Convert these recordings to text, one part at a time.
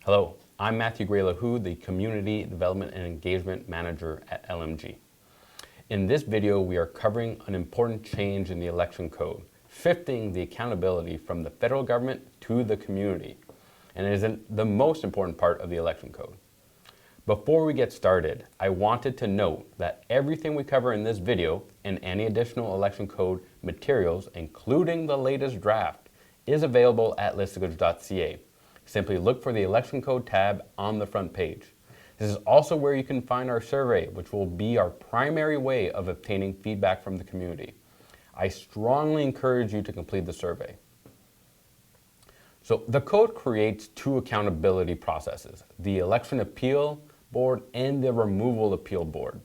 Hello, I'm Matthew Listuguj, the Community Development and Engagement Manager at LMG. In this video, we are covering an important change in the election code, shifting the accountability from the federal government to the community, and it is the most important part of the election code. Before we get started, I wanted to note that everything we cover in this video and any additional election code materials, including the latest draft, is available at listuguj.ca. Simply look for the election code tab on the front page. This is also where you can find our survey, which will be our primary way of obtaining feedback from the community. I strongly encourage you to complete the survey. So the code creates two accountability processes, the election appeal board and the removal appeal board.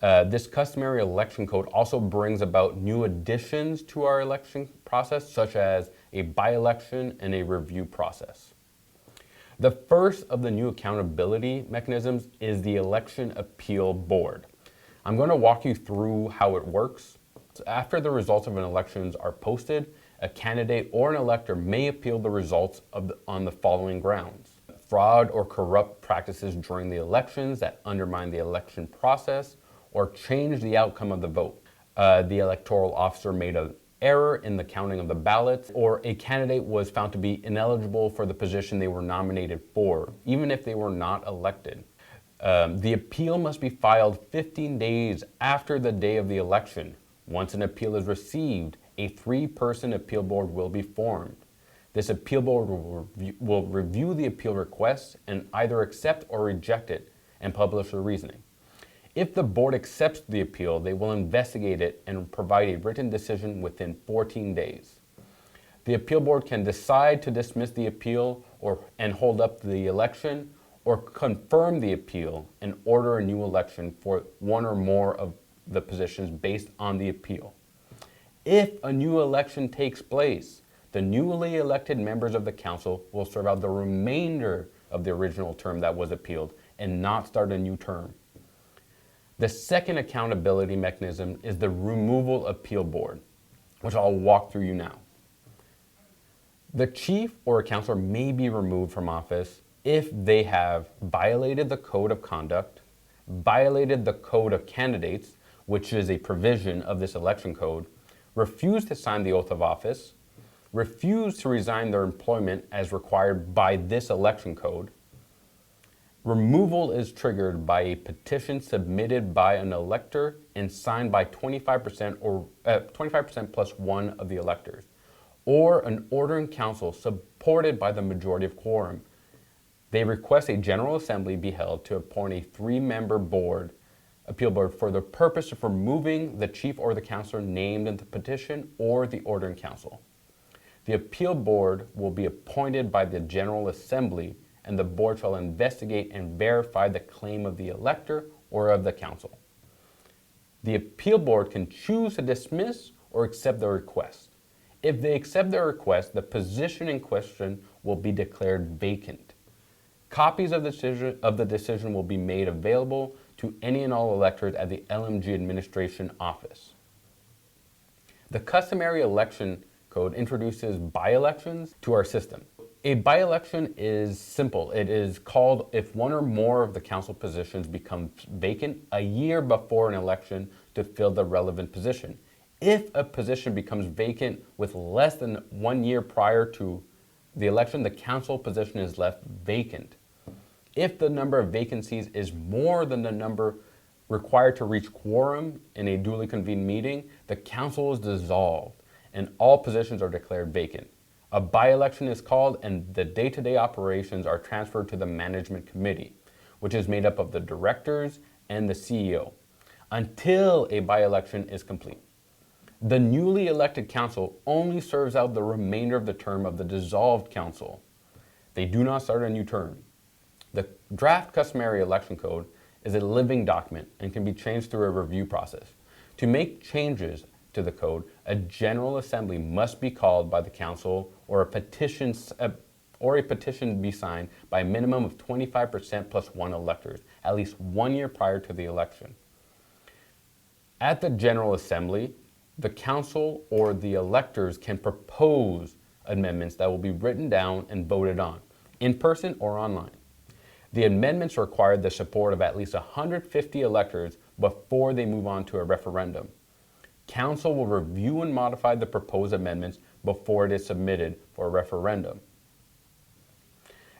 This customary election code also brings about new additions to our election process, such as a by-election and a review process. The first of the new accountability mechanisms is the election appeal board. I'm going to walk you through how it works. So after the results of an election are posted, a candidate or an elector may appeal the results on the following grounds: fraud or corrupt practices during the elections that undermine the election process or change the outcome of the vote. The electoral officer made an error in the counting of the ballots, or a candidate was found to be ineligible for the position they were nominated for, even if they were not elected. The appeal must be filed 15 days after the day of the election. Once an appeal is received, a 3-person appeal board will be formed. This appeal board will review the appeal request and either accept or reject it and publish the reasoning. If the board accepts the appeal, they will investigate it and provide a written decision within 14 days. The appeal board can decide to dismiss the appeal and hold up the election, or confirm the appeal and order a new election for one or more of the positions based on the appeal. If a new election takes place, the newly elected members of the council will serve out the remainder of the original term that was appealed and not start a new term. The second accountability mechanism is the removal appeal board, which I'll walk through you now. The chief or a councilor may be removed from office if they have violated the code of conduct, violated the code of candidates, which is a provision of this election code, refused to sign the oath of office, refused to resign their employment as required by this election code. Removal is triggered by a petition submitted by an elector and signed by 25% or 25% plus one of the electors, or an ordering council supported by the majority of quorum. They request a general assembly be held to appoint a 3-member board, appeal board, for the purpose of removing the chief or the councilor named in the petition or the ordering council. The appeal board will be appointed by the General Assembly, and the board shall investigate and verify the claim of the elector or of the council. The appeal board can choose to dismiss or accept the request. If they accept the request, the position in question will be declared vacant. Copies of the decision will be made available to any and all electors at the LMG Administration Office. The customary election code introduces by-elections to our system. A by-election is simple. It is called if one or more of the council positions become vacant a year before an election to fill the relevant position. If a position becomes vacant with less than 1 year prior to the election, the council position is left vacant. If the number of vacancies is more than the number required to reach quorum in a duly convened meeting, the council is dissolved and all positions are declared vacant. A by-election is called and the day-to-day operations are transferred to the management committee, which is made up of the directors and the CEO, until a by-election is complete. The newly elected council only serves out the remainder of the term of the dissolved council. They do not start a new term. The draft customary election code is a living document and can be changed through a review process. To make changes to the code, a general assembly must be called by the council, or a petition be signed by a minimum of 25% plus one electors, at least 1 year prior to the election. At the general assembly, the council or the electors can propose amendments that will be written down and voted on. in person or online. The amendments require the support of at least 150 electors before they move on to a referendum. Council will review and modify the proposed amendments before it is submitted for a referendum.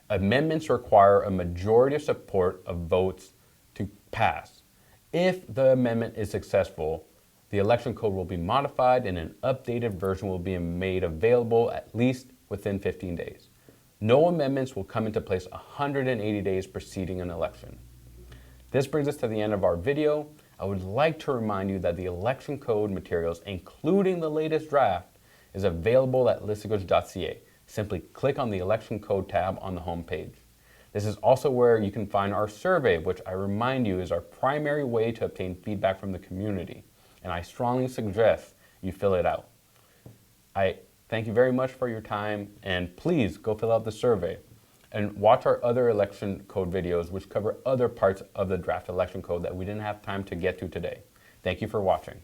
Amendments require a majority of support of votes to pass. If the amendment is successful, the election code will be modified and an updated version will be made available at least within 15 days. No amendments will come into place 180 days preceding an election. This brings us to the end of our video. I would like to remind you that the election code materials, including the latest draft, is available at listuguj.ca. Simply click on the election code tab on the home page. This is also where you can find our survey, which I remind you is our primary way to obtain feedback from the community, and I strongly suggest you fill it out. I thank you very much for your time, and please go fill out the survey and watch our other election code videos which cover other parts of the draft election code that we didn't have time to get to today. Thank you for watching.